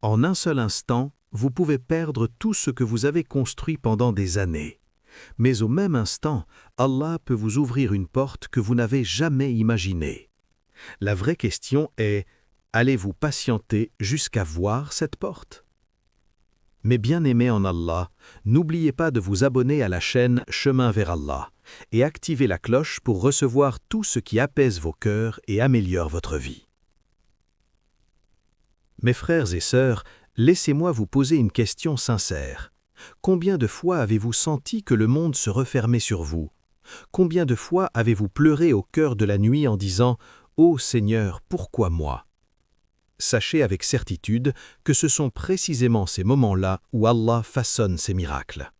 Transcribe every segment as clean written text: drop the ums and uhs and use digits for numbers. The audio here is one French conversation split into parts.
En un seul instant, vous pouvez perdre tout ce que vous avez construit pendant des années. Mais au même instant, Allah peut vous ouvrir une porte que vous n'avez jamais imaginée. La vraie question est, allez-vous patienter jusqu'à voir cette porte? Mes bien-aimés en Allah, n'oubliez pas de vous abonner à la chaîne Chemin vers Allah et activer la cloche pour recevoir tout ce qui apaise vos cœurs et améliore votre vie. Mes frères et sœurs, laissez-moi vous poser une question sincère. Combien de fois avez-vous senti que le monde se refermait sur vous? Combien de fois avez-vous pleuré au cœur de la nuit en disant « Ô Seigneur, pourquoi moi ?» Sachez avec certitude que ce sont précisément ces moments-là où Allah façonne ses miracles.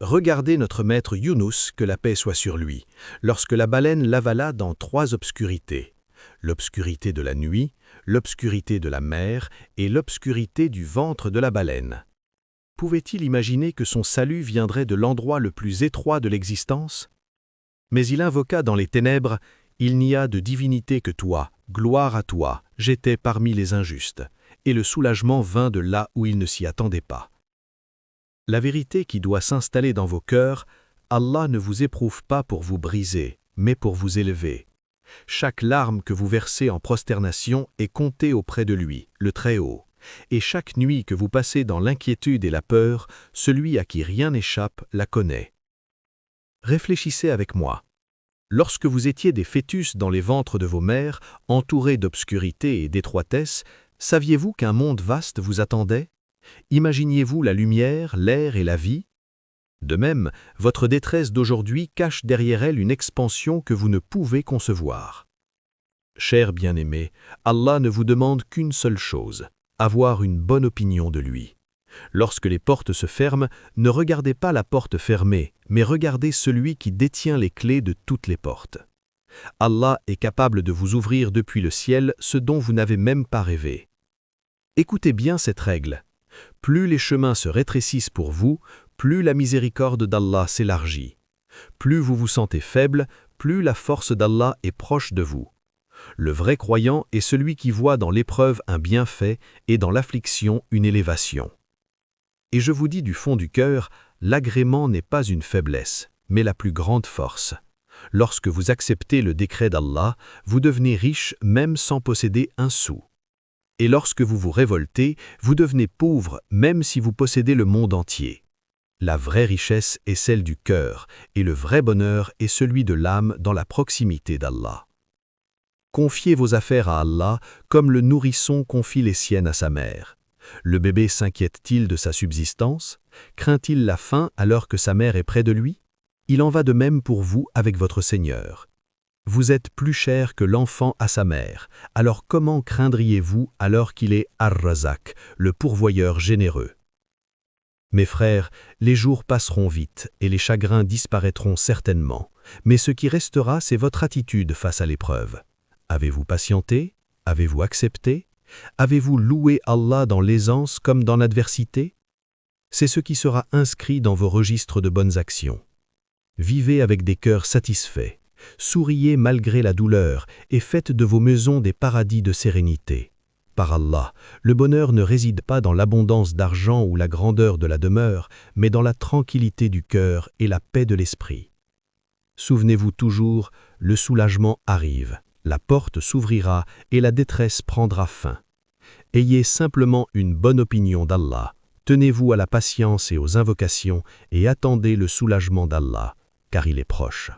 Regardez notre maître Younous, que la paix soit sur lui, lorsque la baleine l'avala dans 3 obscurités: l'obscurité de la nuit, l'obscurité de la mer et l'obscurité du ventre de la baleine. Pouvait-il imaginer que son salut viendrait de l'endroit le plus étroit de l'existence? Mais il invoqua dans les ténèbres « Il n'y a de divinité que toi, gloire à toi, j'étais parmi les injustes », et le soulagement vint de là où il ne s'y attendait pas. La vérité qui doit s'installer dans vos cœurs, Allah ne vous éprouve pas pour vous briser, mais pour vous élever. Chaque larme que vous versez en prosternation est comptée auprès de lui, le Très-Haut. Et chaque nuit que vous passez dans l'inquiétude et la peur, celui à qui rien n'échappe la connaît. Réfléchissez avec moi. Lorsque vous étiez des fœtus dans les ventres de vos mères, entourés d'obscurité et d'étroitesse, saviez-vous qu'un monde vaste vous attendait? Imaginiez-vous la lumière, l'air et la vie? De même, votre détresse d'aujourd'hui cache derrière elle une expansion que vous ne pouvez concevoir. Chers bien-aimés, Allah ne vous demande qu'une seule chose: avoir une bonne opinion de lui. Lorsque les portes se ferment, ne regardez pas la porte fermée, mais regardez celui qui détient les clés de toutes les portes. Allah est capable de vous ouvrir depuis le ciel ce dont vous n'avez même pas rêvé. Écoutez bien cette règle. Plus les chemins se rétrécissent pour vous, plus la miséricorde d'Allah s'élargit. Plus vous vous sentez faible, plus la force d'Allah est proche de vous. Le vrai croyant est celui qui voit dans l'épreuve un bienfait et dans l'affliction une élévation. Et je vous dis du fond du cœur, l'agrément n'est pas une faiblesse, mais la plus grande force. Lorsque vous acceptez le décret d'Allah, vous devenez riche même sans posséder un sou. Et lorsque vous vous révoltez, vous devenez pauvre même si vous possédez le monde entier. La vraie richesse est celle du cœur, et le vrai bonheur est celui de l'âme dans la proximité d'Allah. Confiez vos affaires à Allah comme le nourrisson confie les siennes à sa mère. Le bébé s'inquiète-t-il de sa subsistance? Craint-il la faim alors que sa mère est près de lui? Il en va de même pour vous avec votre Seigneur. Vous êtes plus cher que l'enfant à sa mère, alors comment craindriez-vous alors qu'il est Ar-Razak, le pourvoyeur généreux? Mes frères, les jours passeront vite et les chagrins disparaîtront certainement, mais ce qui restera, c'est votre attitude face à l'épreuve. Avez-vous patienté? Avez-vous accepté? Avez-vous loué Allah dans l'aisance comme dans l'adversité? C'est ce qui sera inscrit dans vos registres de bonnes actions. Vivez avec des cœurs satisfaits, souriez malgré la douleur et faites de vos maisons des paradis de sérénité. Par Allah, le bonheur ne réside pas dans l'abondance d'argent ou la grandeur de la demeure, mais dans la tranquillité du cœur et la paix de l'esprit. Souvenez-vous toujours, le soulagement arrive. La porte s'ouvrira et la détresse prendra fin. Ayez simplement une bonne opinion d'Allah, tenez-vous à la patience et aux invocations et attendez le soulagement d'Allah, car il est proche.